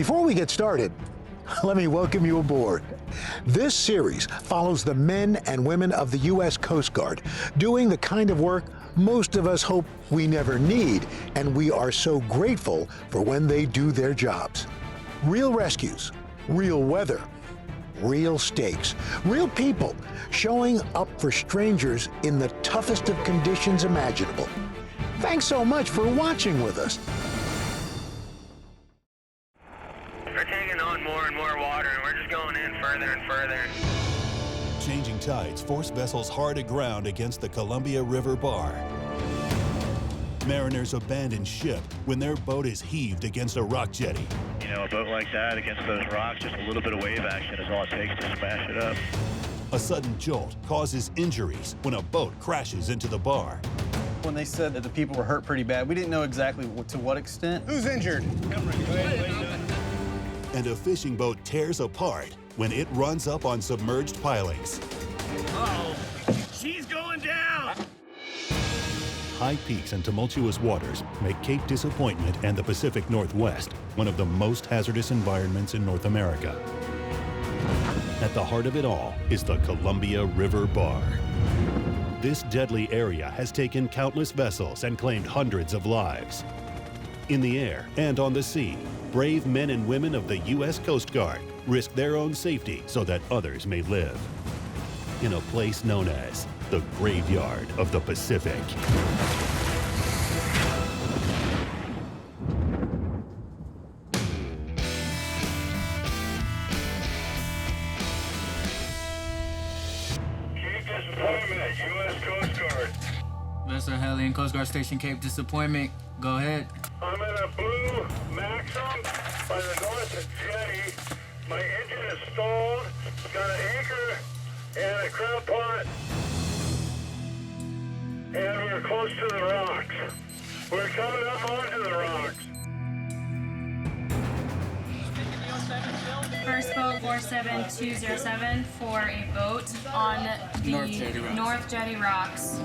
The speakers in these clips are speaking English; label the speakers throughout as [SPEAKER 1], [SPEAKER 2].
[SPEAKER 1] Before we get started, let me welcome you aboard. This series follows the men and women of the U.S. Coast Guard doing the kind of work most of us hope we never need, and we are so grateful for when they do their jobs. Real rescues, real weather, real stakes, real people showing up for strangers in the toughest of conditions imaginable. Thanks so much for watching with us.
[SPEAKER 2] We're taking on more and more water, and we're just going in further and further.
[SPEAKER 3] Changing tides force vessels hard aground against the Columbia River bar. Mariners abandon ship when their boat is heaved against a rock jetty.
[SPEAKER 4] You know, a boat like that against those rocks, just a little bit of wave action is all it takes to smash it up.
[SPEAKER 3] A sudden jolt causes injuries when a boat crashes into the bar.
[SPEAKER 5] When they said that the people were hurt pretty bad, we didn't know exactly to what extent.
[SPEAKER 6] Who's injured?
[SPEAKER 3] And a fishing boat tears apart when it runs up on submerged pilings.
[SPEAKER 4] Uh-oh, she's going down!
[SPEAKER 3] High peaks and tumultuous waters make Cape Disappointment and the Pacific Northwest one of the most hazardous environments in North America. At the heart of it all is the Columbia River Bar. This deadly area has taken countless vessels and claimed hundreds of lives. In the air and on the sea, brave men and women of the U.S. Coast Guard risk their own safety so that others may live. In a place known as the Graveyard of the Pacific.
[SPEAKER 2] Cape Disappointment, U.S. Coast Guard.
[SPEAKER 7] Vessel Helene, Coast Guard Station Cape Disappointment. Go ahead.
[SPEAKER 2] I'm in a blue Maxim by the north jetty. My engine is stalled, got an anchor and a crab pot, and we're close to the rocks. We're coming up onto the rocks.
[SPEAKER 8] First boat 47207 for a boat on the North Jetty Rocks.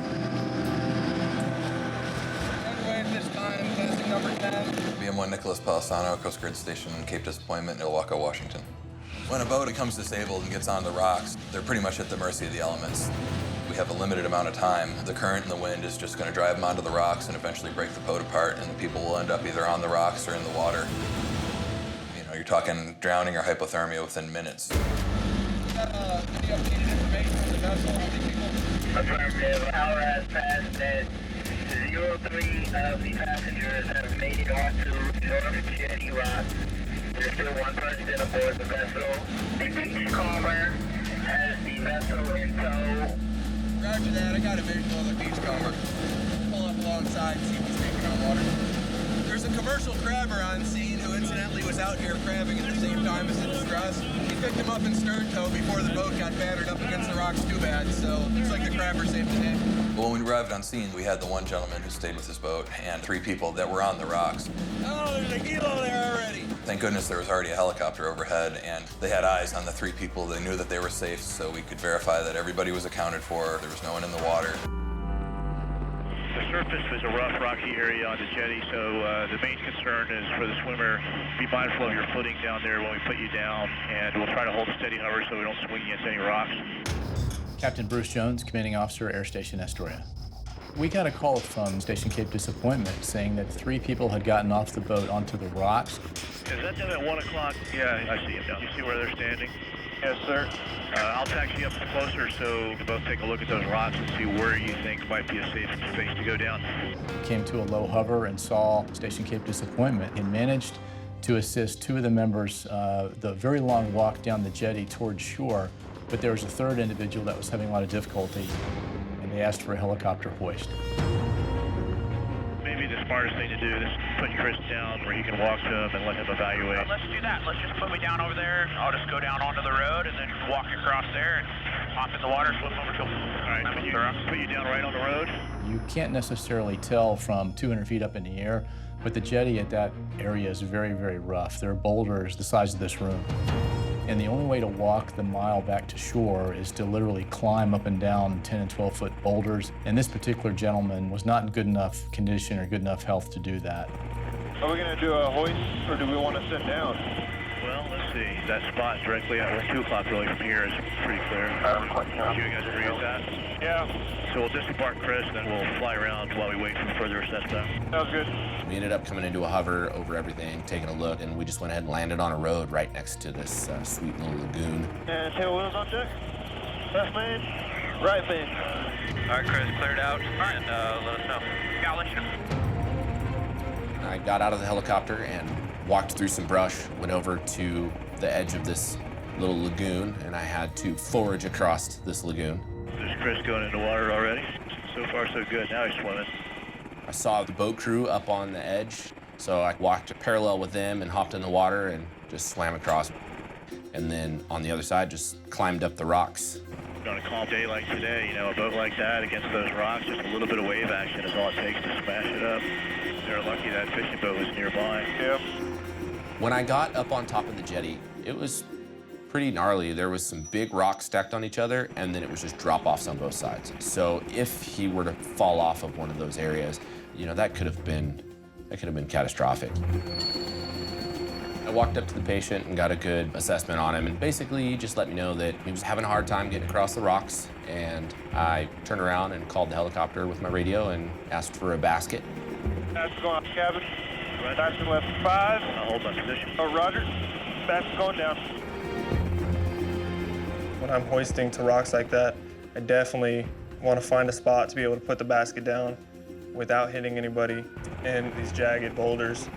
[SPEAKER 9] BM1 Nicholas Palisano, Coast Guard Station, Cape Disappointment, Ilwaco, Washington. When a boat becomes disabled and gets on the rocks, they're pretty much at the mercy of the elements. We have a limited amount of time. The current and the wind is just going to drive them onto the rocks and eventually break the boat apart, and the people will end up either on the rocks or in the water. You know, you're talking drowning or hypothermia within minutes.
[SPEAKER 6] Any updated information on the vessel? How many people?
[SPEAKER 2] Affirmative. Hour has passed and 03 of the passengers have made it onto North Jetty Rock. There's still one person aboard the vessel. The beachcomber has the vessel in tow.
[SPEAKER 6] Roger that. I got a visual of the beachcomber. Pull up alongside and see if he's taking on water. There's a commercial crabber on scene who incidentally was out here crabbing at the same time as the distress. He picked him up in stern tow before the boat got battered up against the rocks too bad, so looks like the crabber saved the day.
[SPEAKER 9] Well, when we arrived on scene, we had the one gentleman who stayed with his boat and 3 people that were on the rocks.
[SPEAKER 6] Oh, there's a kilo there already.
[SPEAKER 9] Thank goodness there was already a helicopter overhead, and they had eyes on the 3 people. They knew that they were safe, so we could verify that everybody was accounted for. There was no one in the water.
[SPEAKER 4] The surface is a rough, rocky area on the jetty, so the main concern is for the swimmer, be mindful of your footing down there when we put you down, and we'll try to hold a steady hover so we don't swing against any rocks.
[SPEAKER 5] Captain Bruce Jones, Commanding Officer, Air Station Astoria. We got a call from Station Cape Disappointment saying that 3 people had gotten off the boat onto the rocks.
[SPEAKER 4] Is that them at 1 o'clock? Yeah, I see them down. You see where they're standing? Yes, sir. I'll taxi up closer so you can both take a look at those rocks and see where you think might be a safe space to go down.
[SPEAKER 5] Came to a low hover and saw Station Cape Disappointment and managed to assist 2 of the members the very long walk down the jetty towards shore, but there was a 3rd individual that was having a lot of difficulty, and they asked for a helicopter hoist.
[SPEAKER 4] Maybe the smartest thing to do is put Chris down where you can walk to him and let him evaluate.
[SPEAKER 10] Let's do that. Let's just put me down over there. I'll just go down onto the road and then walk across there and hop in the water, swim over to him.
[SPEAKER 4] All right, put you down right on the road.
[SPEAKER 5] You can't necessarily tell from 200 feet up in the air, but the jetty at that area is very, very rough. There are boulders the size of this room. And the only way to walk the mile back to shore is to literally climb up and down 10 and 12-foot boulders. And this particular gentleman was not in good enough condition or good enough health to do that.
[SPEAKER 11] Are we going to do a hoist, or do we want to sit down?
[SPEAKER 4] Well, let's see. That spot directly at 2 o'clock really from here is pretty clear. Do you guys agree with that?
[SPEAKER 11] Yeah.
[SPEAKER 4] So we'll disembark Chris, then we'll fly around while we wait for further assessment.
[SPEAKER 11] Sounds good.
[SPEAKER 12] We ended up coming into a hover over everything, taking a look, and we just went ahead and landed on a road right next to this sweet little lagoon.
[SPEAKER 11] And tail wheels on deck. Left main, right main.
[SPEAKER 10] All right, Chris, cleared out, and let us know. Yeah, I'll let you know.
[SPEAKER 12] I got out of the helicopter and walked through some brush, went over to the edge of this little lagoon, and I had to forage across this lagoon.
[SPEAKER 4] There's Chris going into water already. So far, so good. Now he's swimming.
[SPEAKER 12] I saw the boat crew up on the edge, so I walked parallel with them and hopped in the water and just swam across. And then on the other side, just climbed up the rocks.
[SPEAKER 4] On a calm day like today, a boat like that against those rocks, just a little bit of wave action is all it takes to smash it up. They're lucky that fishing boat was nearby.
[SPEAKER 11] Yep.
[SPEAKER 12] When I got up on top of the jetty, it was pretty gnarly. There was some big rocks stacked on each other, and then it was just drop-offs on both sides. So if he were to fall off of one of those areas, that could have been catastrophic. I walked up to the patient and got a good assessment on him, and basically he just let me know that he was having a hard time getting across the rocks, and I turned around and called the helicopter with my radio and asked for a basket.
[SPEAKER 11] Basket going up cabin. Basket left 5.
[SPEAKER 4] I'll hold my position.
[SPEAKER 11] Oh, Roger. Basket going down.
[SPEAKER 13] When I'm hoisting to rocks like that, I definitely want to find a spot to be able to put the basket down without hitting anybody. And these jagged boulders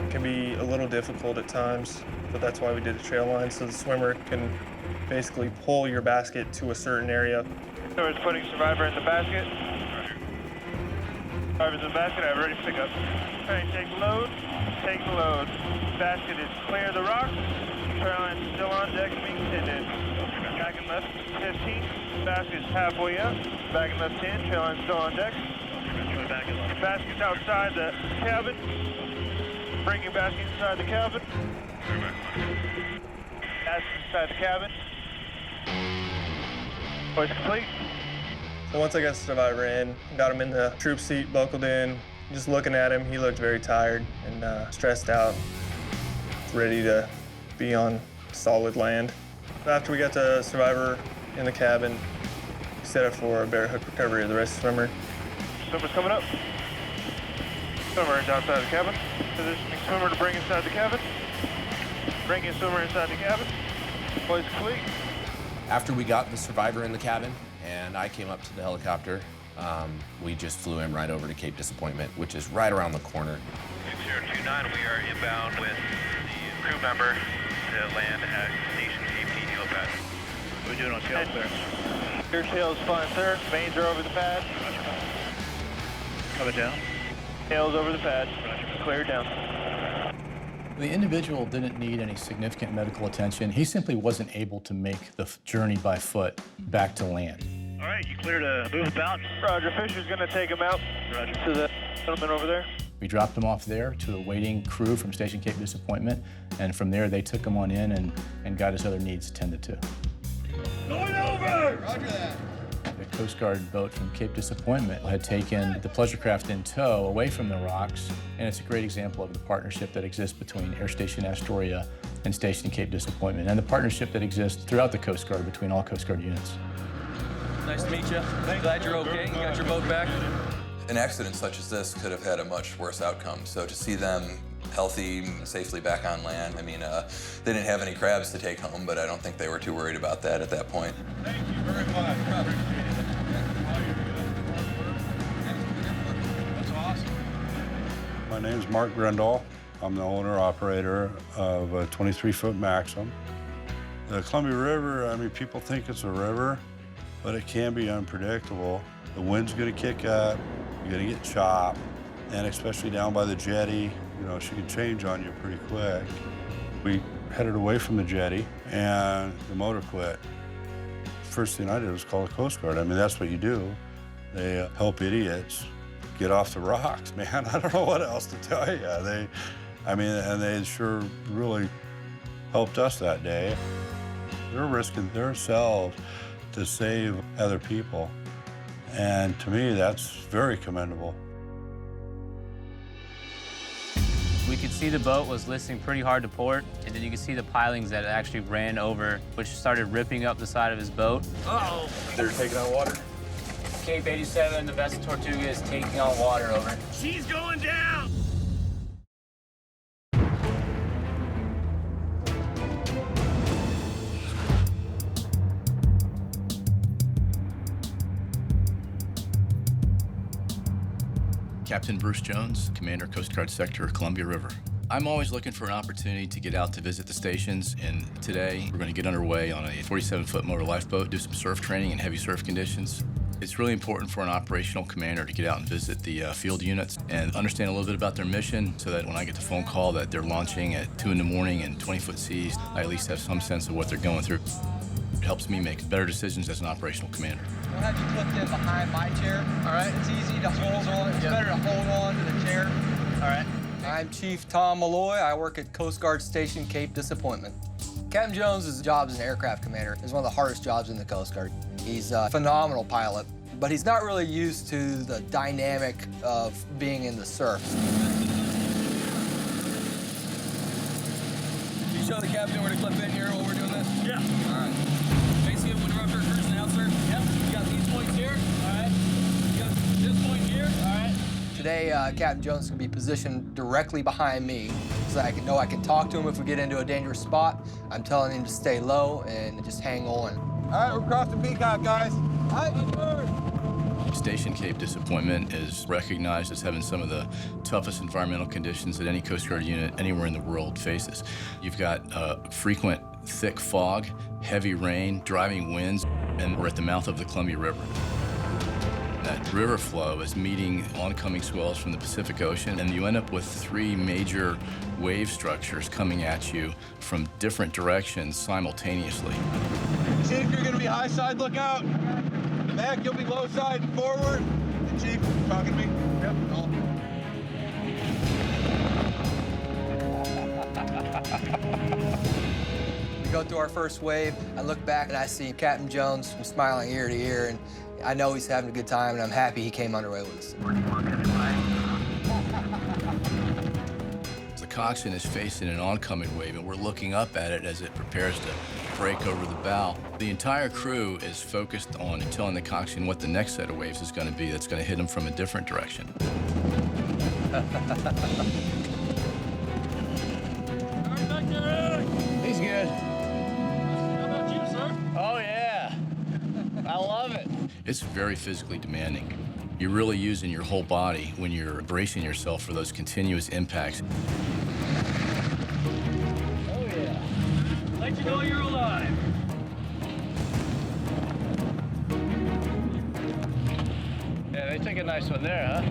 [SPEAKER 13] can be a little difficult at times, but that's why we did the trail line, so the swimmer can basically pull your basket to a certain area.
[SPEAKER 11] So it's putting survivor in the basket. Survivor's in the basket, I'm ready to pick up. All right, take the load, take the load. Basket is clear of the rocks. Trail line still on deck, being tended. Back and left 15, basket is halfway up. Back and left 10, trail line still on deck. Basket's outside the cabin. Bringing basket inside the cabin. Basket inside the cabin. Hoist complete.
[SPEAKER 13] So once I got the survivor in, got him in the troop seat, buckled in, just looking at him, he looked very tired and stressed out, ready to be on solid land. After we got the survivor in the cabin, we set up for a bear hook recovery of the rest of the swimmer.
[SPEAKER 11] Swimmer's coming up. Swimmer is outside the cabin. Positioning swimmer to bring inside the cabin. Bringing swimmer inside the cabin. Hoist complete.
[SPEAKER 12] After we got the survivor in the cabin and I came up to the helicopter, we just flew him right over to Cape Disappointment, which is right around the corner.
[SPEAKER 10] 6029, we are inbound with the crew member to land at Station Cape Helo pad.
[SPEAKER 4] What are we doing on tail clearance?
[SPEAKER 11] Your tail's flying third. Mains are over the pad.
[SPEAKER 4] Coming down.
[SPEAKER 11] Tail's over the pad. Cleared down.
[SPEAKER 5] The individual didn't need any significant medical attention. He simply wasn't able to make the journey by foot back to land.
[SPEAKER 4] All right, you clear to move about?
[SPEAKER 11] Roger, Fisher's gonna take him out.
[SPEAKER 4] Roger.
[SPEAKER 11] To the gentleman over there.
[SPEAKER 5] We dropped him off there to a waiting crew from Station Cape Disappointment, and from there they took him on in and got his other needs attended to.
[SPEAKER 11] Going over! Roger that.
[SPEAKER 5] The Coast Guard boat from Cape Disappointment had taken the pleasure craft in tow away from the rocks, and it's a great example of the partnership that exists between Air Station Astoria and Station Cape Disappointment, and the partnership that exists throughout the Coast Guard between all Coast Guard units.
[SPEAKER 14] Nice to meet you. Glad you're okay. You got your boat back.
[SPEAKER 9] An accident such as this could have had a much worse outcome, so to see them healthy, safely back on land, I mean, they didn't have any crabs to take home, but I don't think they were too worried about that at that point.
[SPEAKER 11] Thank you very much. That's awesome.
[SPEAKER 15] My name's Mark Grendall. I'm the owner-operator of a 23-foot Maxim. The Columbia River, I mean, people think it's a river, but it can be unpredictable. The wind's gonna kick up, you're gonna get chopped, and especially down by the jetty, you know, she can change on you pretty quick. We headed away from the jetty, and the motor quit. First thing I did was call the Coast Guard. I mean, that's what you do. They help idiots get off the rocks, man. I don't know what else to tell you. And they sure really helped us that day. They're risking themselves to save other people. And to me, that's very commendable.
[SPEAKER 12] We
[SPEAKER 7] We could see the boat was listing pretty hard to port, and then you could see the pilings that it actually ran over, which started ripping up the side of his boat.
[SPEAKER 5] Uh-oh. They're taking on water?
[SPEAKER 7] Cape 87, the vessel Tortuga is taking on water, over.
[SPEAKER 14] She's going down!
[SPEAKER 5] Captain Bruce Jones, Commander Coast Guard Sector, Columbia River. I'm always looking for an opportunity to get out to visit the stations, and today we're going to get underway on a 47-foot motor lifeboat, do some surf training in heavy surf conditions. It's really important for an operational commander to get out and visit the field units and understand a little bit about their mission so that when I get the phone call that they're launching at 2 in the morning in 20-foot seas, I at least have some sense of what they're going through. It helps me make better decisions as an operational commander.
[SPEAKER 6] We'll have you flipped in behind my chair. All right. It's easy to hold on. It's better to hold on to the chair. All right. I'm Chief Tom Malloy. I work at Coast Guard Station Cape Disappointment. Captain Jones' job as an aircraft commander is one of the hardest jobs in the Coast Guard. He's a phenomenal pilot, but he's not really used to the dynamic of being in the surf. Can you show the captain where to clip in here while we're doing this?
[SPEAKER 14] Yeah.
[SPEAKER 6] All right. Basically, when we're up here cruising out, sir. Yep. You got these points here. All right. You got this point here. All right. Today, Captain Jones is going to be positioned directly behind me so that I know I can talk to him if we get into a dangerous spot. I'm telling him to stay low and just hang on. All right, we're crossing Peacock, guys.
[SPEAKER 5] Station Cape Disappointment is recognized as having some of the toughest environmental conditions that any Coast Guard unit anywhere in the world faces. You've got frequent thick fog, heavy rain, driving winds, and we're at the mouth of the Columbia River. That river flow is meeting oncoming swells from the Pacific Ocean, and you end up with 3 major wave structures coming at you from different directions simultaneously.
[SPEAKER 6] Chief, you're going to be high side, look out. Mac, you'll be low side and forward. And Chief, talking to me? Yep. We go through our first wave. I look back and I see Captain Jones from smiling ear to ear, and I know he's having a good time, and I'm happy he came underway with us.
[SPEAKER 5] The coxswain is facing an oncoming wave, and we're looking up at it as it prepares to break over the bow. The entire crew is focused on telling the coxswain what the next set of waves is going to be that's going to hit him from a different direction.
[SPEAKER 14] He's good. How about you, sir? Oh, yeah. I love it.
[SPEAKER 5] It's very physically demanding. You're really using your whole body when you're bracing yourself for those continuous impacts.
[SPEAKER 14] Oh, yeah. Let you know you're alive. Yeah, they took a nice one there, huh?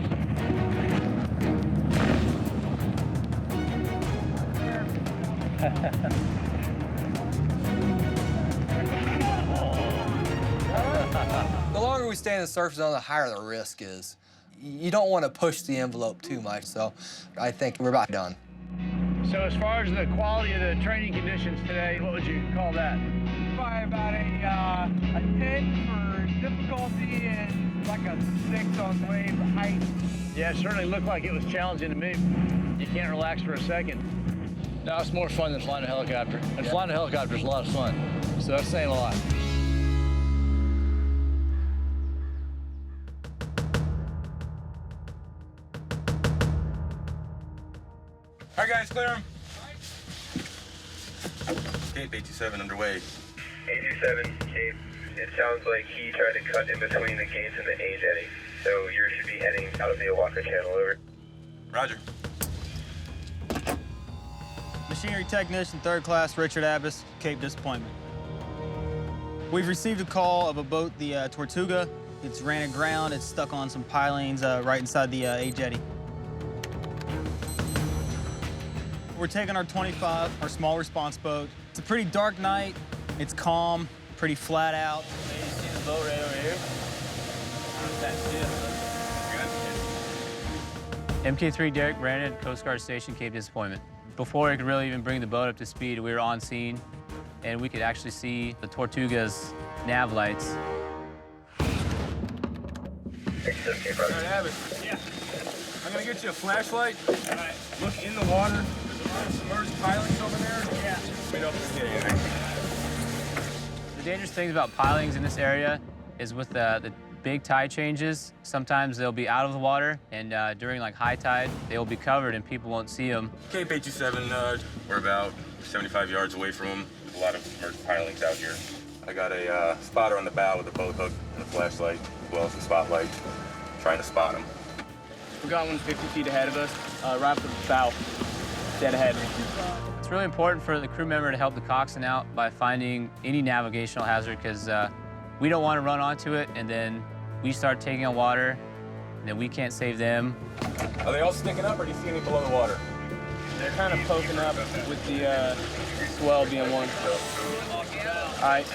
[SPEAKER 6] The longer we stay in the surf zone, the higher the risk is. You don't want to push the envelope too much, so I think we're about done.
[SPEAKER 14] So as far as the quality of the training conditions today, what would you call that?
[SPEAKER 11] Probably about a 10 for difficulty and like a 6 on wave height.
[SPEAKER 14] Yeah, it certainly looked like it was challenging to me. You can't relax for a second. No, it's more fun than flying a helicopter. And flying a helicopter is a lot of fun. So that's saying a lot.
[SPEAKER 16] All right, guys, clear them. Cape 87 underway.
[SPEAKER 2] 87, Cape. It sounds like he tried to cut in between the gates and the A jetty. So you should be heading out of the Oaxaca Channel, over.
[SPEAKER 16] Roger.
[SPEAKER 17] Machinery Technician, 3rd Class, Richard Abbas, Cape Disappointment. We've received a call of a boat, the Tortuga. It's ran aground. It's stuck on some pilings right inside the A jetty. We're taking our 25, our small response boat. It's a pretty dark night. It's calm, pretty flat out.
[SPEAKER 14] You see the boat right over here?
[SPEAKER 7] MK3 Derek Brandon, Coast Guard Station, Cape Disappointment. Before I could really even bring the boat up to speed, we were on scene, and we could actually see the Tortuga's nav lights.
[SPEAKER 11] Yeah. I'm
[SPEAKER 16] gonna get you a flashlight. All right. Look in the water. There's a lot of submerged pilings over there. Yeah. We don't see anything.
[SPEAKER 7] The dangerous things about pilings in this area is with the big tide changes, sometimes they'll be out of the water, and during like high tide, they will be covered and people won't see them.
[SPEAKER 16] Cape 827, we're about 75 yards away from them. There's a lot of submerged pilings out here. I got a spotter on the bow with a boat hook and a flashlight, as well as a spotlight, trying to spot them.
[SPEAKER 17] We got one 50 feet ahead of us, right from the bow, dead ahead.
[SPEAKER 7] It's really important for the crew member to help the coxswain out by finding any navigational hazard, because we don't want to run onto it and then we start taking on water and then we can't save them.
[SPEAKER 16] Are they all sticking up, or do you see any below the water?
[SPEAKER 17] They're kind of poking up with the swell being one. All right.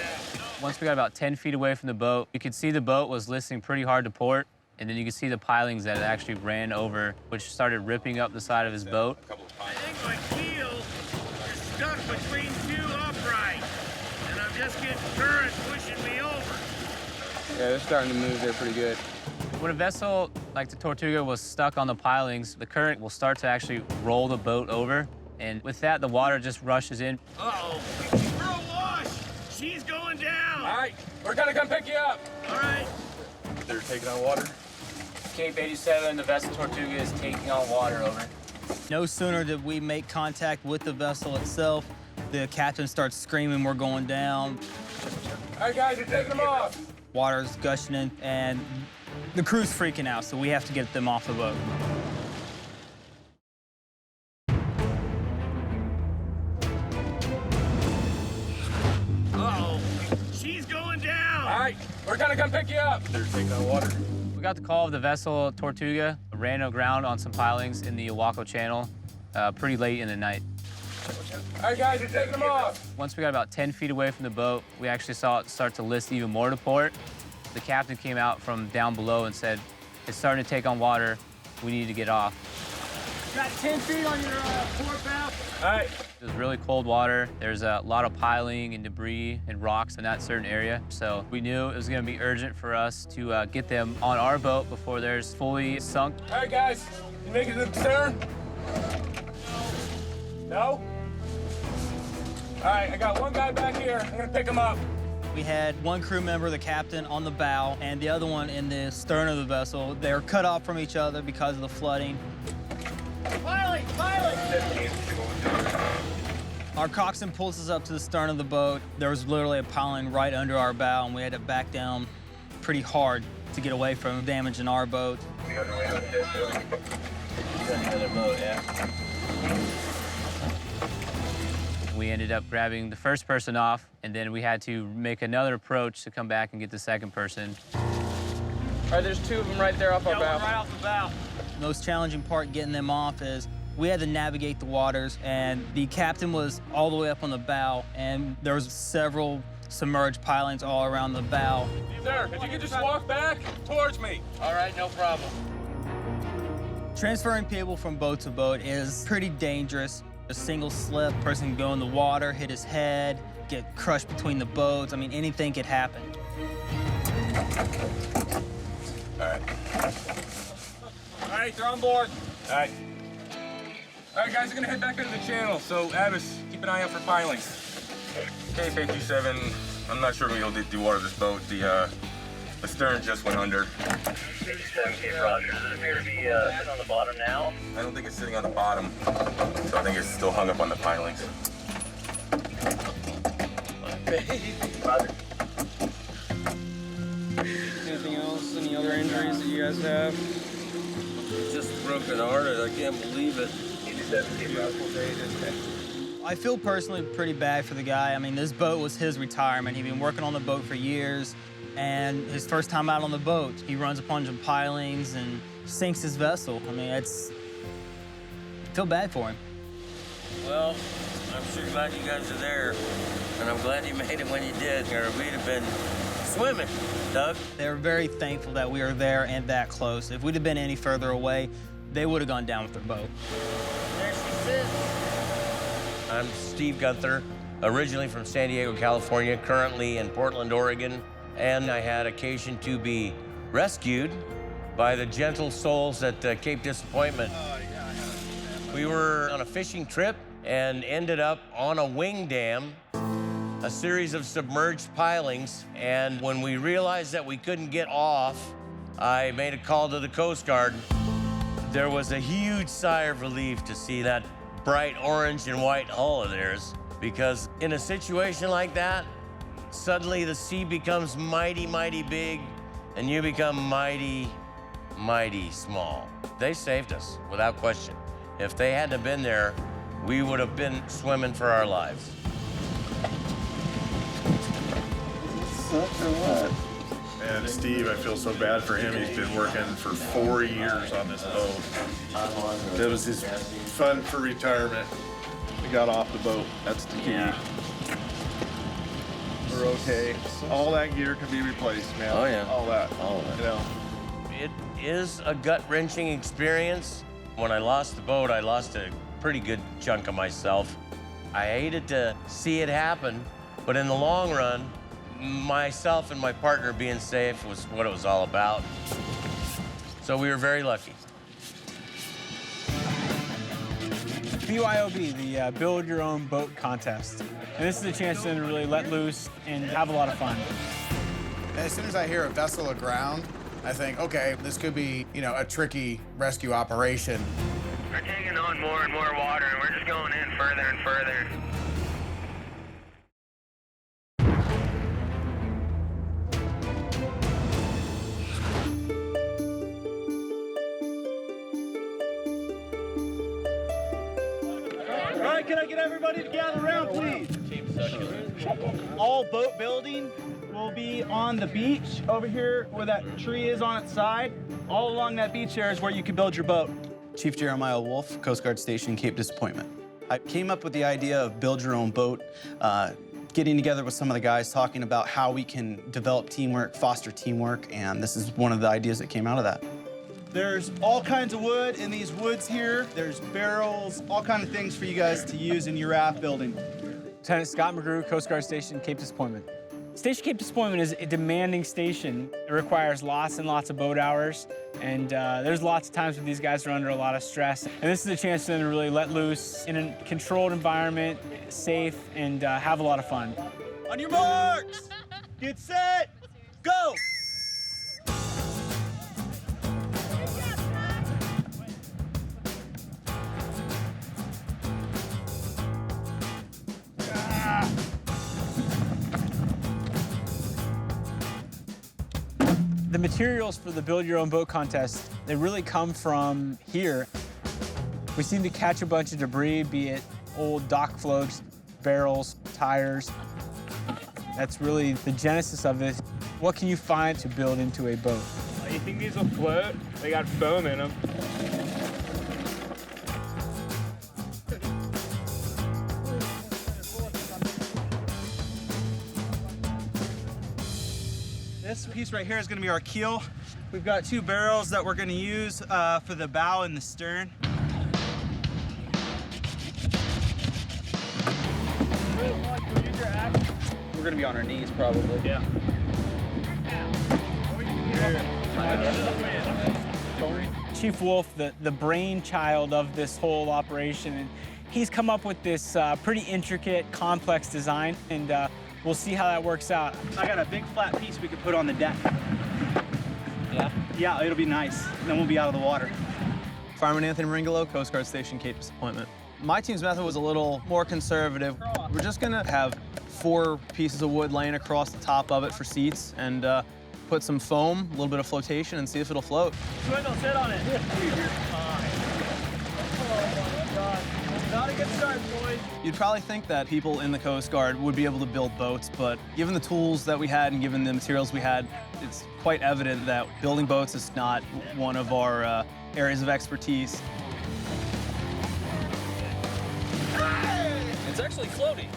[SPEAKER 7] Once we got about 10 feet away from the boat, you could see the boat was listing pretty hard to port, and then you could see the pilings that it actually ran over, which started ripping up the side of his boat.
[SPEAKER 18] I think my keel is stuck between two uprights, and I'm just getting current pushing me over.
[SPEAKER 17] Yeah, they're starting to move there pretty good.
[SPEAKER 7] When a vessel like the Tortuga was stuck on the pilings, the current will start to actually roll the boat over, and with that, the water just rushes in.
[SPEAKER 18] Uh-oh, we're awash! She's going down!
[SPEAKER 16] All right, we're gonna come pick you up.
[SPEAKER 18] All right.
[SPEAKER 16] They're taking on water?
[SPEAKER 7] Cape 87, the vessel Tortuga is taking on water over.
[SPEAKER 17] No sooner did we make contact with the vessel itself, the captain starts screaming, we're going down.
[SPEAKER 16] All right, guys, you're taking them off.
[SPEAKER 17] Water's gushing in, and the crew's freaking out, so we have to get them off the boat.
[SPEAKER 18] Uh-oh, she's going down!
[SPEAKER 16] All right, we're gonna come pick you up. They're taking on water.
[SPEAKER 7] We got the call of the vessel Tortuga, ran aground on some pilings in the Oahu Channel pretty late in the night.
[SPEAKER 16] All right, guys, you're taking them off.
[SPEAKER 7] Once we got about 10 feet away from the boat, we actually saw it start to list even more to port. The captain came out from down below and said, it's starting to take on water. We need to get off.
[SPEAKER 18] Got 10 feet on your port bow.
[SPEAKER 16] All right.
[SPEAKER 7] It was really cold water. There's a lot of piling and debris and rocks in that certain area. So we knew it was gonna be urgent for us to get them on our boat before there's fully sunk.
[SPEAKER 16] All right, guys, you make it to the stern? No? All right, I got one guy back here. I'm gonna pick him up.
[SPEAKER 17] We had one crew member, the captain, on the bow, and the other one in the stern of the vessel. They were cut off from each other because of the flooding.
[SPEAKER 18] Pilot! Pilot!
[SPEAKER 17] Our coxswain pulls us up to the stern of the boat. There was literally a piling right under our bow, and we had to back down pretty hard to get away from damaging our boat.
[SPEAKER 7] Another boat, yeah. We ended up grabbing the first person off, and then we had to make another approach to come back and get the second person.
[SPEAKER 17] All right, there's two of them right there off our bow.
[SPEAKER 18] Right off the bow.
[SPEAKER 17] The most challenging part getting them off is we had to navigate the waters, and the captain was all the way up on the bow, and there was several submerged pilings all around the bow.
[SPEAKER 16] Sir, if you could just walk back towards me.
[SPEAKER 18] All right, no problem.
[SPEAKER 17] Transferring people from boat to boat is pretty dangerous. A single slip, person can go in the water, hit his head, get crushed between the boats. I mean, anything could happen.
[SPEAKER 16] All right. All right, they're on board. All right. All right, guys, we're gonna head back into the channel. So, Abbas, keep an eye out for pilings. Cape 827, I'm not sure we'll be able to dewater this boat. The stern just went under.
[SPEAKER 2] Roger, does it appear to be sitting on the bottom now?
[SPEAKER 16] I don't think it's sitting on the bottom, so I think it's still hung up on the pilings.
[SPEAKER 2] Roger.
[SPEAKER 17] Anything else? Any other injuries that you guys have?
[SPEAKER 18] Just broken hearted. I can't believe it.
[SPEAKER 17] I feel personally pretty bad for the guy. I mean, this boat was his retirement. He'd been working on the boat for years, and his first time out on the boat, he runs upon some pilings and sinks his vessel. I mean, I feel bad for him.
[SPEAKER 18] Well, I'm sure glad you guys are there, and I'm glad you made it when you did, or we'd have been swimming, Doug.
[SPEAKER 17] They were very thankful that we were there and that close. If we'd have been any further away, they would have gone down with their boat.
[SPEAKER 18] There she sits.
[SPEAKER 19] I'm Steve Gunther, originally from San Diego, California, currently in Portland, Oregon, and I had occasion to be rescued by the gentle souls at Cape Disappointment. We were on a fishing trip and ended up on a wing dam, a series of submerged pilings, and when we realized that we couldn't get off, I made a call to the Coast Guard. There was a huge sigh of relief to see that bright orange and white hull of theirs, because in a situation like that, suddenly the sea becomes mighty, mighty big, and you become mighty, mighty small. They saved us, without question. If they hadn't have been there, we would have been swimming for our lives.
[SPEAKER 20] And Steve, I feel so bad for him. He's been working for 4 years on this boat. It was his fun for retirement. We got off the boat. That's the key. Yeah. We're okay. All that gear can be replaced, man.
[SPEAKER 19] Oh, yeah.
[SPEAKER 20] All that.
[SPEAKER 19] All of it.
[SPEAKER 20] You know.
[SPEAKER 19] It is a gut-wrenching experience. When I lost the boat, I lost a pretty good chunk of myself. I hated to see it happen, but in the long run, myself and my partner being safe was what it was all about. So we were very lucky.
[SPEAKER 17] BYOB, the Build Your Own Boat Contest. And this is a chance to really let loose and have a lot of fun.
[SPEAKER 21] As soon as I hear a vessel aground, I think, okay, this could be, a tricky rescue operation.
[SPEAKER 2] We're taking on more and more water, and we're just going in further and further.
[SPEAKER 22] All right, can I get everybody to gather around, please? All boat building will be on the beach over here where that tree is on its side. All along that beach there is where you can build your boat.
[SPEAKER 23] Chief Jeremiah Wolf, Coast Guard Station, Cape Disappointment. I came up with the idea of build your own boat, getting together with some of the guys, talking about how we can develop teamwork, foster teamwork, and this is one of the ideas that came out of that.
[SPEAKER 22] There's all kinds of wood in these woods here. There's barrels, all kinds of things for you guys to use in your raft building.
[SPEAKER 17] Lieutenant Scott McGrew, Coast Guard Station, Cape Disappointment. Station Cape Disappointment is a demanding station. It requires lots and lots of boat hours, and there's lots of times when these guys are under a lot of stress. And this is a chance for them to really let loose in a controlled environment, safe, and have a lot of fun.
[SPEAKER 22] On your marks, get set, go!
[SPEAKER 17] The materials for the Build Your Own Boat Contest, they really come from here. We seem to catch a bunch of debris, be it old dock floats, barrels, tires. That's really the genesis of this. What can you find to build into a boat?
[SPEAKER 11] You think these will float? They got foam in them.
[SPEAKER 22] This piece right here is going to be our keel. We've got 2 barrels that we're going to use for the bow and the stern.
[SPEAKER 17] We're going to be on our knees, probably.
[SPEAKER 11] Yeah.
[SPEAKER 17] Chief Wolf, the brainchild of this whole operation, and he's come up with this pretty intricate, complex design, and we'll see how that works out.
[SPEAKER 22] I got a big flat piece we could put on the deck.
[SPEAKER 17] Yeah?
[SPEAKER 22] Yeah, it'll be nice. Then we'll be out of the water.
[SPEAKER 24] Fireman Anthony Ringolo, Coast Guard Station, Cape Disappointment. My team's method was a little more conservative. We're just gonna have 4 pieces of wood laying across the top of it for seats and put some foam, a little bit of flotation, and see if it'll float.
[SPEAKER 22] Swindle, sit on it. Not a good start, boys.
[SPEAKER 24] You'd probably think that people in the Coast Guard would be able to build boats, but given the tools that we had and given the materials we had, it's quite evident that building boats is not one of our areas of expertise.
[SPEAKER 22] It's actually floating.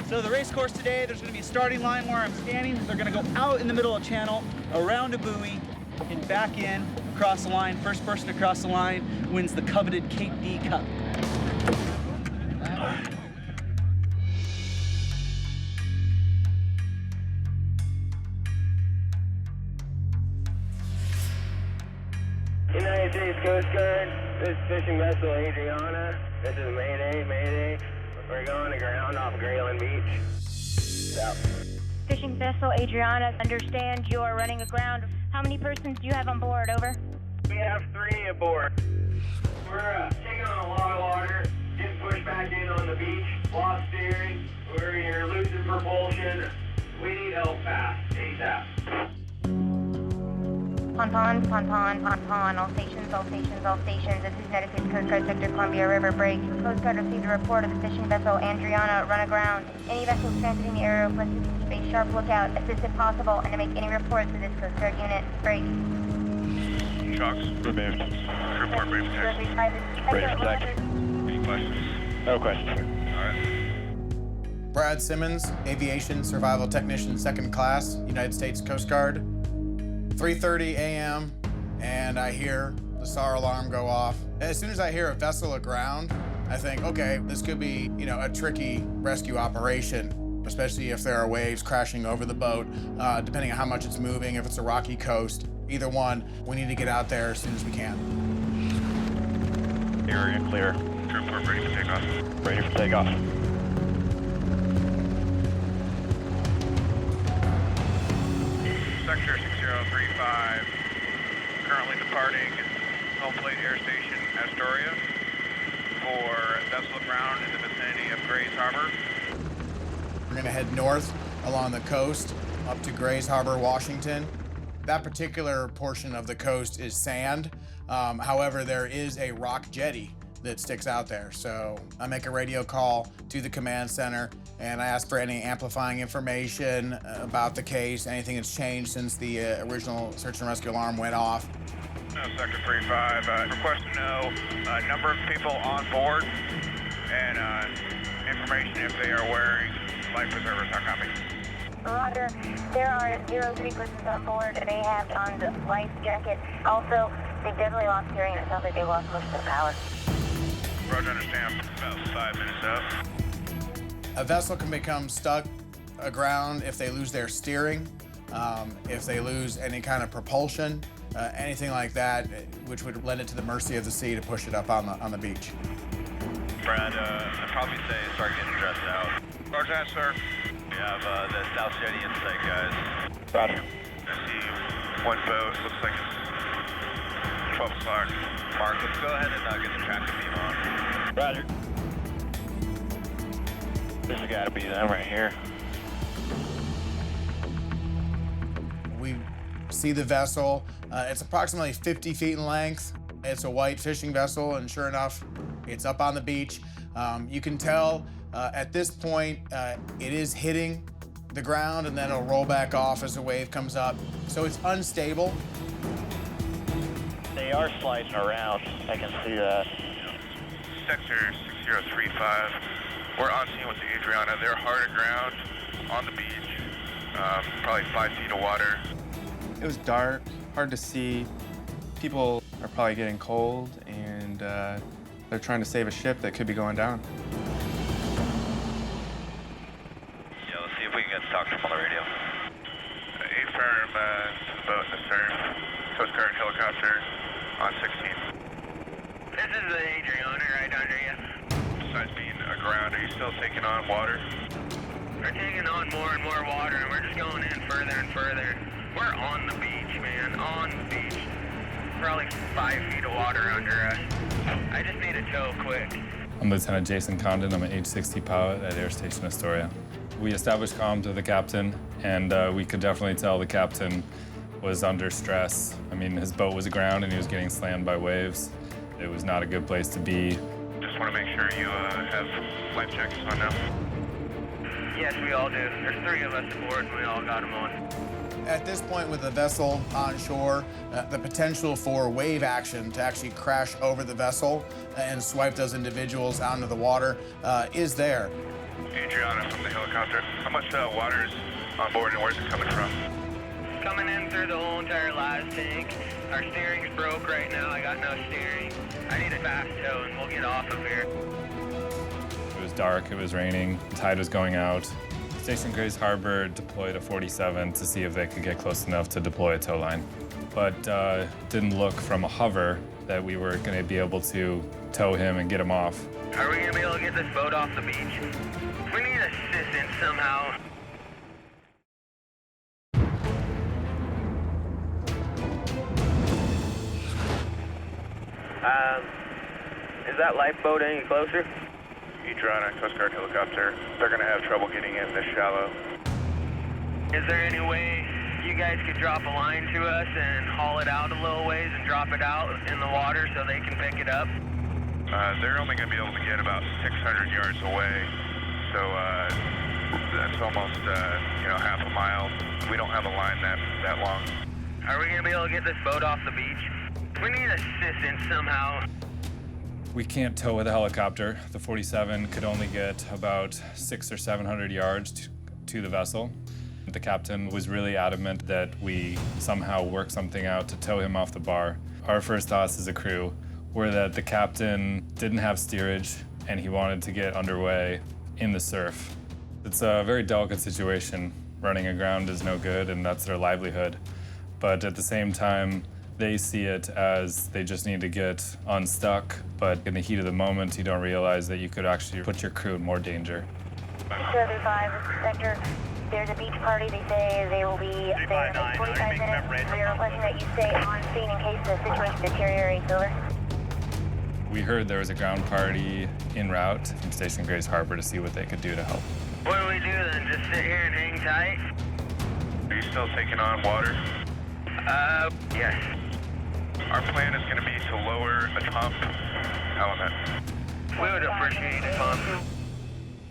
[SPEAKER 22] So the race course today, there's going to be a starting line where I'm standing. They're going to go out in the middle of the channel, around a buoy, and back in, across the line. First person to cross the line wins the coveted Cape D Cup.
[SPEAKER 2] United States Coast Guard, this is fishing vessel Adriana. This is Mayday, Mayday. We're going to ground off Grayland Beach. Out.
[SPEAKER 1] Fishing vessel Adriana, understand you're running aground. How many persons do you have on board? Over.
[SPEAKER 2] We have 3 aboard. We're taking on a lot of water, getting pushed back in on the beach, lost steering, we're here losing propulsion. We need help fast, ASAP.
[SPEAKER 1] Pon, all stations. This is United States Coast Guard Sector Columbia River break. Coast Guard received a report of the fishing vessel Adriana run aground. Any vessels transiting the area requested to keep a sharp lookout, assist if possible, and to make any reports to this Coast Guard unit. Break.
[SPEAKER 4] Shocks removed. Report brave protection. Brave protection. Any questions? No questions, sir. All right.
[SPEAKER 21] Brad Simmons, Aviation Survival Technician, 2nd Class, United States Coast Guard. 3:30 a.m. and I hear the SAR alarm go off. As soon as I hear a vessel aground, I think, okay, this could be, a tricky rescue operation, especially if there are waves crashing over the boat, depending on how much it's moving, if it's a rocky coast. Either one, we need to get out there as soon as we can.
[SPEAKER 4] Area clear. Report ready for takeoff. Ready for takeoff. Sector 6035, currently departing Home Plate Air Station, Astoria, for vessel aground in the vicinity of Grays Harbor.
[SPEAKER 21] We're gonna head north along the coast up to Grays Harbor, Washington. That particular portion of the coast is sand. However, there is a rock jetty that sticks out there. So I make a radio call to the command center and I ask for any amplifying information about the case, anything that's changed since the original search and rescue alarm went off.
[SPEAKER 4] Sector 35, request to know number of people on board and information if they are wearing life preservers. How copy?
[SPEAKER 1] Roger. There are 03 persons on board. They have on the life jacket. Also, they definitely lost steering. It sounds like they lost most of the power.
[SPEAKER 4] Roger, understand. About 5 minutes out.
[SPEAKER 21] A vessel can become stuck aground if they lose their steering, if they lose any kind of propulsion, anything like that, which would lend it to the mercy of the sea to push it up on the beach.
[SPEAKER 4] Brad, I'd probably say start getting dressed out. Roger that, sir. We have the South Jetty in sight, guys. Roger. I see one boat. Looks like it's 12 o'clock. Mark, let's go ahead and get the traffic beam on. Roger. This has got to be them right here.
[SPEAKER 21] We see the vessel. It's approximately 50 feet in length. It's a white fishing vessel, and sure enough, it's up on the beach. You can tell at this point, it is hitting the ground, and then it'll roll back off as the wave comes up. So it's unstable.
[SPEAKER 4] They are sliding around. I can see that. Sector 6035. We're on scene with the Adriana. They're hard aground on the beach. Probably 5 feet of water.
[SPEAKER 3] It was dark, hard to see. People are probably getting cold, and they're trying to save a ship that could be going down.
[SPEAKER 4] Yeah, let's see if we can get stock from on the radio. A-firm to the boat in the stern. Coast Guard helicopter on 16. This is the Adriana right under you. Besides being aground, are you still taking on water? We're taking on more and more water, and we're just going in further and further. We're on the beach, man, on the beach. Probably 5 feet of water under us. I just need a tow quick.
[SPEAKER 8] I'm Lieutenant Jason Condon. I'm an H-60 pilot at Air Station Astoria. We established comms with the captain, and we could definitely tell the captain was under stress. I mean, his boat was aground and he was getting slammed by waves. It was not a good place to be.
[SPEAKER 4] Just want to make sure you have life jackets on now. Yes, we all do. There's 3 of us aboard and we all got them on.
[SPEAKER 21] At this point with the vessel on shore, the potential for wave action to actually crash over the vessel and swipe those individuals out into the water is there.
[SPEAKER 4] Adriana from the helicopter. How much water is on board and where's it coming from? Coming in through the whole entire live tank. Our steering's broke right now. I got no steering. I need a fast tow and we'll get off of here.
[SPEAKER 8] It was dark, it was raining, the tide was going out. Station Grays Harbor deployed a 47 to see if they could get close enough to deploy a tow line. But didn't look from a hover that we were going to be able to tow him and get him off.
[SPEAKER 2] Are we gonna be able to get this boat off the beach? We need assistance somehow. Is that lifeboat any closer?
[SPEAKER 11] Adriana, Coast Guard helicopter. They're gonna have trouble getting in this shallow.
[SPEAKER 2] Is there any way you guys could drop a line to us and haul it out a little ways and drop it out in the water so they can pick it up?
[SPEAKER 11] They're only gonna be able to get about 600 yards away, so that's almost half a mile. We don't have a line that long.
[SPEAKER 2] Are we gonna be able to get this boat off the beach? We need assistance somehow.
[SPEAKER 8] We can't tow with a helicopter. The 47 could only get about 600 or 700 yards to the vessel. The captain was really adamant that we somehow work something out to tow him off the bar. Our first thoughts as a crew were that the captain didn't have steerage and he wanted to get underway in the surf. It's a very delicate situation. Running aground is no good and that's their livelihood. But at the same time, they see it as they just need to get unstuck, but in the heat of the moment, you don't realize that you could actually put your crew in more danger.
[SPEAKER 1] 205, Sector, there's a beach party. They say they will be there in 45 minutes. We are requesting that you stay on scene in case the situation deteriorates. Over.
[SPEAKER 8] We heard there was a ground party en route from Station Grace Harbor to see what they could do to help.
[SPEAKER 2] What do we do then? Just sit here and hang tight?
[SPEAKER 11] Are you still taking on water?
[SPEAKER 2] Yes.
[SPEAKER 11] Our plan is gonna be to lower a pump element.
[SPEAKER 2] We would appreciate a pump.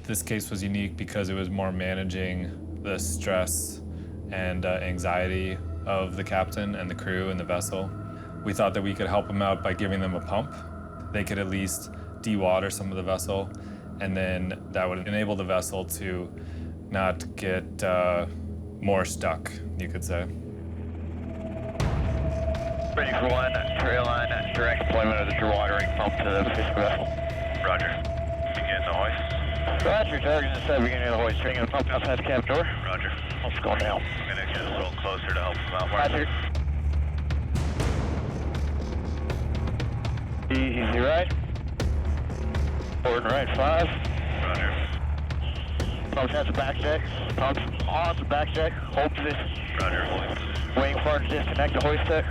[SPEAKER 8] This case was unique because it was more managing the stress and anxiety of the captain and the crew and the vessel. We thought that we could help them out by giving them a pump. They could at least de-water some of the vessel, and then that would enable the vessel to not get more stuck, you could say.
[SPEAKER 11] Ready for one, trail line, direct deployment of the dewatering pump to the fishing vessel. Roger. Begin the hoist.
[SPEAKER 18] Roger, target is set, beginning of the hoist. Bringing the pump outside the cabin door.
[SPEAKER 11] Roger.
[SPEAKER 18] Pumps going down.
[SPEAKER 11] I'm gonna get a little closer to help them out.
[SPEAKER 18] Roger. Easy right. Forward and right, 5.
[SPEAKER 11] Roger.
[SPEAKER 18] Pumps at the back deck. Pumps on the back deck. Hold position.
[SPEAKER 11] Roger, holding position.
[SPEAKER 18] Waiting for it to disconnect the hoist deck.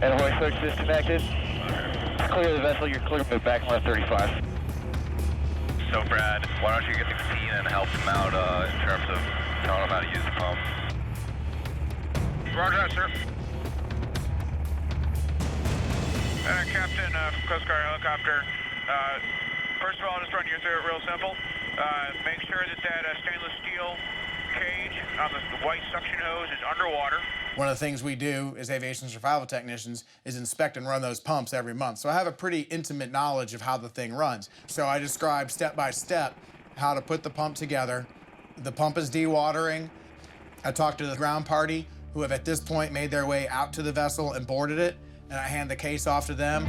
[SPEAKER 18] And hoist hook's disconnected. Clear the vessel, you're clear to move back left 35.
[SPEAKER 11] So Brad, why don't you get the team and help them out in terms of telling them how to use the pump?
[SPEAKER 9] Roger that, sir. Captain from Coast Guard helicopter. First of all, I'll just run you through it real simple. Make sure that stainless steel cage on the white suction hose is underwater.
[SPEAKER 21] One of the things we do as aviation survival technicians is inspect and run those pumps every month. So I have a pretty intimate knowledge of how the thing runs. So I describe step by step how to put the pump together. The pump is dewatering. I talk to the ground party who have at this point made their way out to the vessel and boarded it, and I hand the case off to them.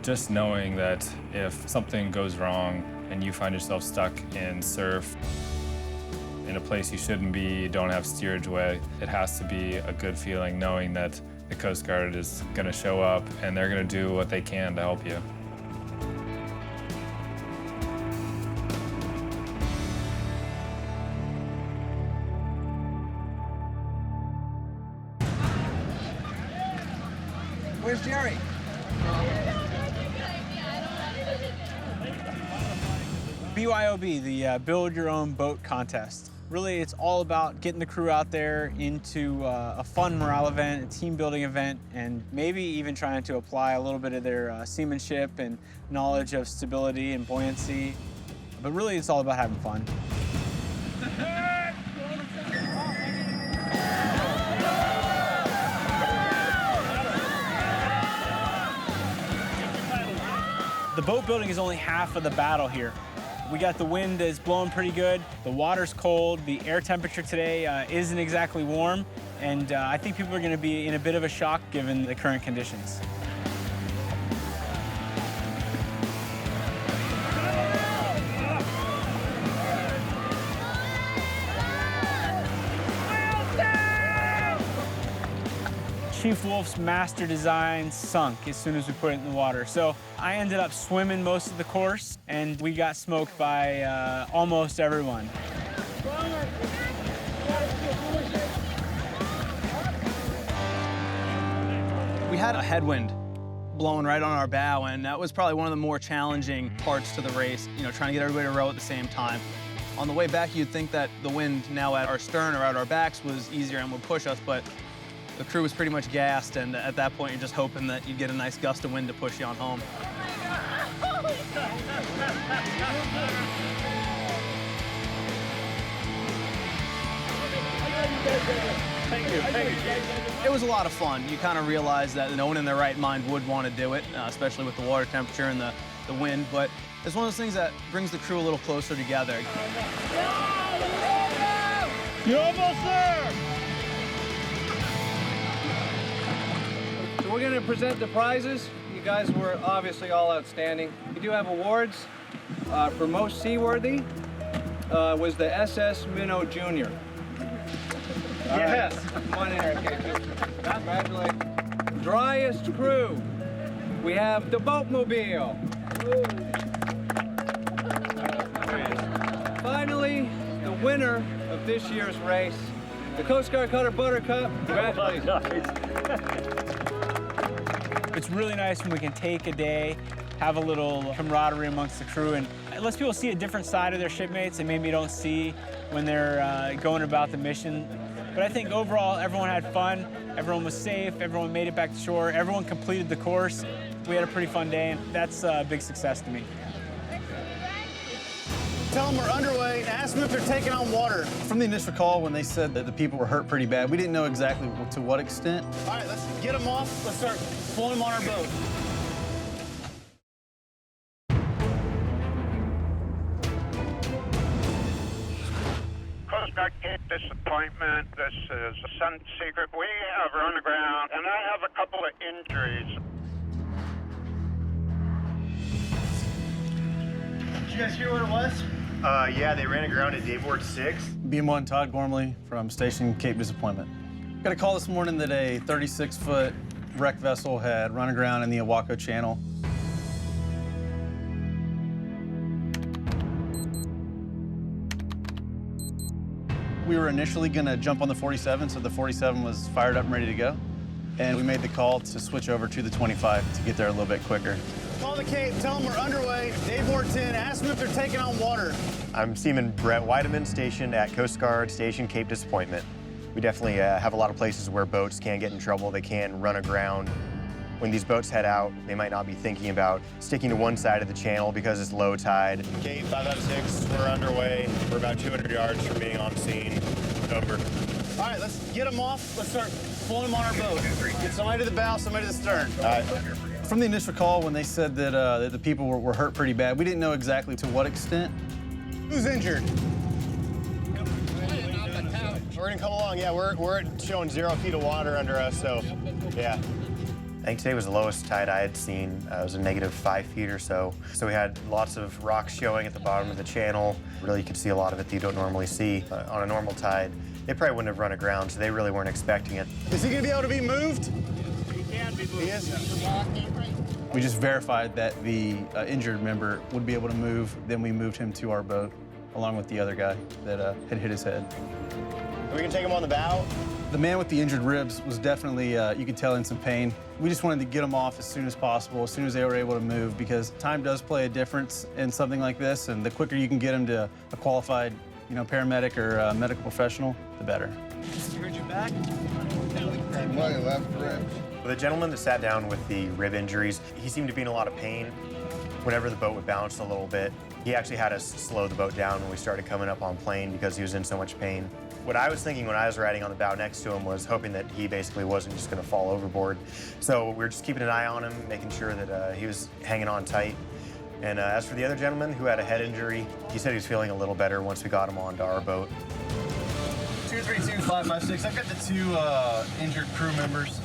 [SPEAKER 8] Just knowing that if something goes wrong and you find yourself stuck in surf, in a place you shouldn't be, don't have steerage way, it has to be a good feeling knowing that the Coast Guard is going to show up and they're going to do what they can to help you.
[SPEAKER 6] Where's Jerry?
[SPEAKER 24] BYOB, the Build Your Own Boat Contest. Really, it's all about getting the crew out there into a fun morale event, a team building event, and maybe even trying to apply a little bit of their seamanship and knowledge of stability and buoyancy. But really, it's all about having fun. The boat building is only half of the battle here. We got the wind that's blowing pretty good, the water's cold, the air temperature today isn't exactly warm, and I think people are going to be in a bit of a shock given the current conditions. Chief Wolf's master design sunk as soon as we put it in the water. So I ended up swimming most of the course, and we got smoked by almost everyone.
[SPEAKER 17] We had a headwind blowing right on our bow, and that was probably one of the more challenging parts to the race, you know, trying to get everybody to row at the same time. On the way back, you'd think that the wind now at our stern or at our backs was easier and would push us, but the crew was pretty much gassed, and at that point, you're just hoping that you get a nice gust of wind to push you on home.
[SPEAKER 22] Thank you, Chief.
[SPEAKER 17] It was a lot of fun. You kind of realize that no one in their right mind would want to do it, especially with the water temperature and the wind, but it's one of those things that brings the crew a little closer together.
[SPEAKER 22] You're almost there!
[SPEAKER 14] So we're going to present the prizes. You guys were obviously all outstanding. We do have awards. For most seaworthy was the SS Minnow Jr. Yes. Come on in here, KP. Congratulations. Driest crew. We have the Boatmobile. Finally, the winner of this year's race, the Coast Guard Cutter Buttercup. Congratulations.
[SPEAKER 24] It's really nice when we can take a day, have a little camaraderie amongst the crew, and it lets people see a different side of their shipmates they maybe don't see when they're going about the mission. But I think overall, everyone had fun, everyone was safe, everyone made it back to shore, everyone completed the course. We had a pretty fun day, and that's a big success to me.
[SPEAKER 21] Tell them we're underway and ask them if they're taking on water.
[SPEAKER 23] From the initial call, when they said that the people were hurt pretty bad, we didn't know exactly to what extent.
[SPEAKER 21] All right, let's get them off. Let's start pulling them on our boat.
[SPEAKER 9] Coast Guard Cape Disappointment. This is Sun Secret. We have run aground, and I have a couple of injuries.
[SPEAKER 21] Did you guys hear what it was?
[SPEAKER 10] Yeah, they ran aground at Dayboard 6.
[SPEAKER 23] BM1 Todd Gormley from Station Cape Disappointment. Got a call this morning that a 36-foot wreck vessel had run aground in the Oahu Channel. We were initially going to jump on the 47, so the 47 was fired up and ready to go. And we made the call to switch over to the 25 to get there a little bit quicker.
[SPEAKER 21] Call the Cape, tell them we're underway. Dayboard 10, ask them if they're taking on water.
[SPEAKER 10] I'm Seaman Brett Weideman, stationed at Coast Guard Station Cape Disappointment. We definitely have a lot of places where boats can get in trouble. They can run aground. When these boats head out, they might not be thinking about sticking to one side of the channel because it's low tide.
[SPEAKER 20] Cape 5 out of 6, we're underway. We're about 200 yards from being on scene. Over.
[SPEAKER 21] All right, let's get them off. Let's start pulling them on our boat. Get somebody to the bow, somebody to the stern.
[SPEAKER 23] All right. From the initial call, when they said that the people were hurt pretty bad, we didn't know exactly to what extent.
[SPEAKER 21] Who's injured?
[SPEAKER 10] We're gonna come along. Yeah, we're showing 0 feet of water under us, so yeah. I think today was the lowest tide I had seen. It was a -5 feet or so. So we had lots of rocks showing at the bottom of the channel. Really, you could see a lot of it that you don't normally see on a normal tide. They probably wouldn't have run aground, so they really weren't expecting it.
[SPEAKER 21] Is he gonna be able to be moved?
[SPEAKER 22] He can be moved.
[SPEAKER 21] He is?
[SPEAKER 23] We just verified that the injured member would be able to move. Then we moved him to our boat, along with the other guy that had hit his head.
[SPEAKER 10] We can take him on the bow.
[SPEAKER 23] The man with the injured ribs was definitely, you could tell, in some pain. We just wanted to get him off as soon as possible, as soon as they were able to move, because time does play a difference in something like this, and the quicker you can get him to a qualified, paramedic or medical professional, the better.
[SPEAKER 22] You heard your back?
[SPEAKER 10] My left rib. The gentleman that sat down with the rib injuries, he seemed to be in a lot of pain. Whenever the boat would bounce a little bit, he actually had us slow the boat down when we started coming up on plane because he was in so much pain. What I was thinking when I was riding on the bow next to him was hoping that he basically wasn't just going to fall overboard. So we were just keeping an eye on him, making sure that he was hanging on tight. And as for the other gentleman who had a head injury, he said he was feeling a little better once we got him onto our boat.
[SPEAKER 21] 232-556, I've got the 2 injured crew members.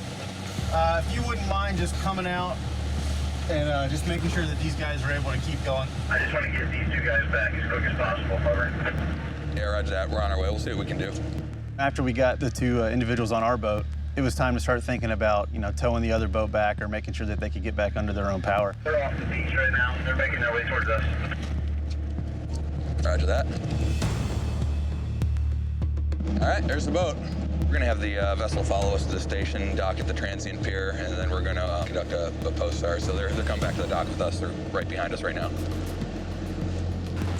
[SPEAKER 21] If you wouldn't mind just coming out and just making sure that these guys are able to keep going.
[SPEAKER 2] I just want to get these 2 guys back as quick as possible, over.
[SPEAKER 6] Yeah, roger that. We're on our way. We'll see what we can do.
[SPEAKER 23] After we got the 2 individuals on our boat, it was time to start thinking about, towing the other boat back or making sure that they could get back under their own power.
[SPEAKER 2] They're off the beach right now. They're making their way towards us.
[SPEAKER 6] Roger that. All right, there's the boat. We're gonna have the vessel follow us to the station, dock at the transient pier, and then we're gonna conduct a post-SAR. So they're coming back to the dock with us. They're right behind us right now.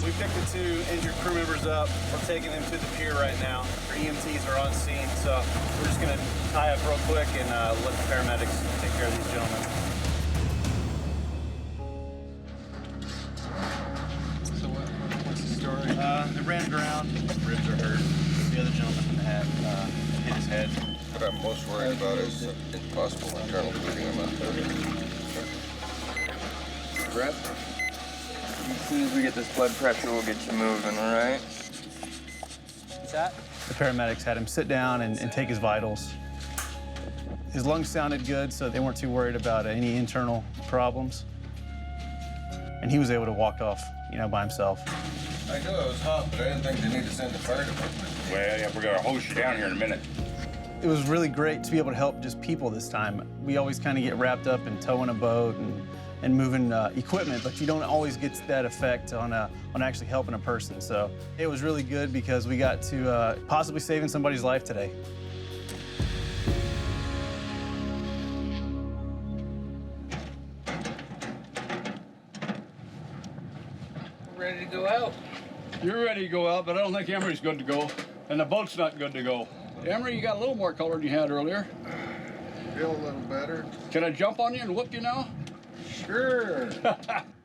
[SPEAKER 23] We picked the 2 injured crew members up. We're taking them to the pier right now. Our EMTs are on scene, so we're just gonna tie up real quick and let the paramedics take care of these gentlemen.
[SPEAKER 5] So what's the story?
[SPEAKER 23] They ran aground. Ribs are hurt. The other gentleman had hit his head.
[SPEAKER 5] What I'm most worried about is possible internal bleeding in my head. Brett? As soon as we get this blood pressure, we'll get you moving, all right?
[SPEAKER 23] What's that? The paramedics had him sit down and take his vitals. His lungs sounded good, so they weren't too worried about any internal problems. And he was able to walk off, by himself.
[SPEAKER 5] I knew it was hot, but I didn't think they need to send the fire department.
[SPEAKER 16] Well, yeah, we're gonna hose you down here in a minute.
[SPEAKER 23] It was really great to be able to help just people this time. We always kind of get wrapped up in towing a boat and moving equipment, but you don't always get that effect on actually helping a person. So it was really good because we got to possibly saving somebody's life today.
[SPEAKER 12] Ready to go out? You're ready to go out, but I don't think Emery's good to go, and the boat's not good to go. Emery, you got a little more color than you had earlier.
[SPEAKER 5] Feel a little better.
[SPEAKER 12] Can I jump on you and whoop you now?
[SPEAKER 5] Sure.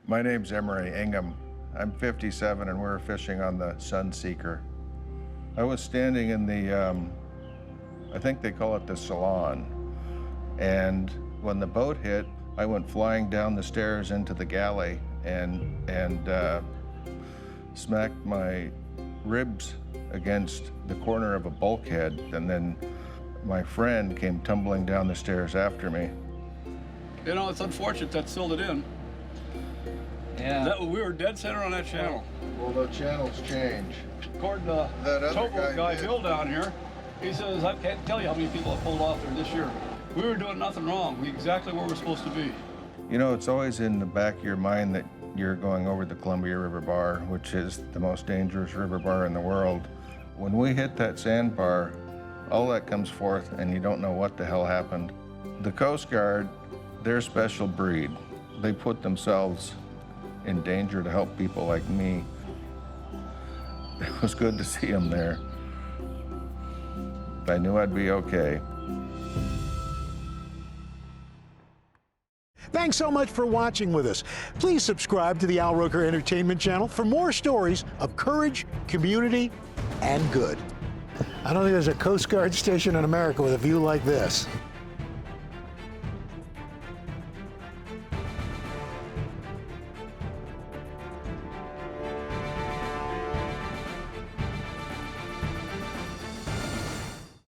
[SPEAKER 5] My name's Emery Ingham. I'm 57 and we're fishing on the Sunseeker. I was standing in the, I think they call it the salon. And when the boat hit, I went flying down the stairs into the galley and smacked my ribs against the corner of a bulkhead. And then my friend came tumbling down the stairs after me.
[SPEAKER 12] It's unfortunate that sealed it in.
[SPEAKER 23] Yeah.
[SPEAKER 12] We were dead center on that channel.
[SPEAKER 5] Well, the channels change.
[SPEAKER 12] According to
[SPEAKER 5] That other
[SPEAKER 12] towboat guy
[SPEAKER 5] did.
[SPEAKER 12] Bill down here, he says, I can't tell you how many people have pulled off there this year. We were doing nothing wrong. We exactly where we're supposed to be.
[SPEAKER 5] It's always in the back of your mind that you're going over the Columbia River Bar, which is the most dangerous river bar in the world. When we hit that sandbar, all that comes forth and you don't know what the hell happened. The Coast Guard, they're a special breed. They put themselves in danger to help people like me. It was good to see them there. I knew I'd be okay.
[SPEAKER 13] Thanks so much for watching with us. Please subscribe to the Roker Entertainment channel for more stories of courage, community, and good. I don't think there's a Coast Guard station in America with a view like this.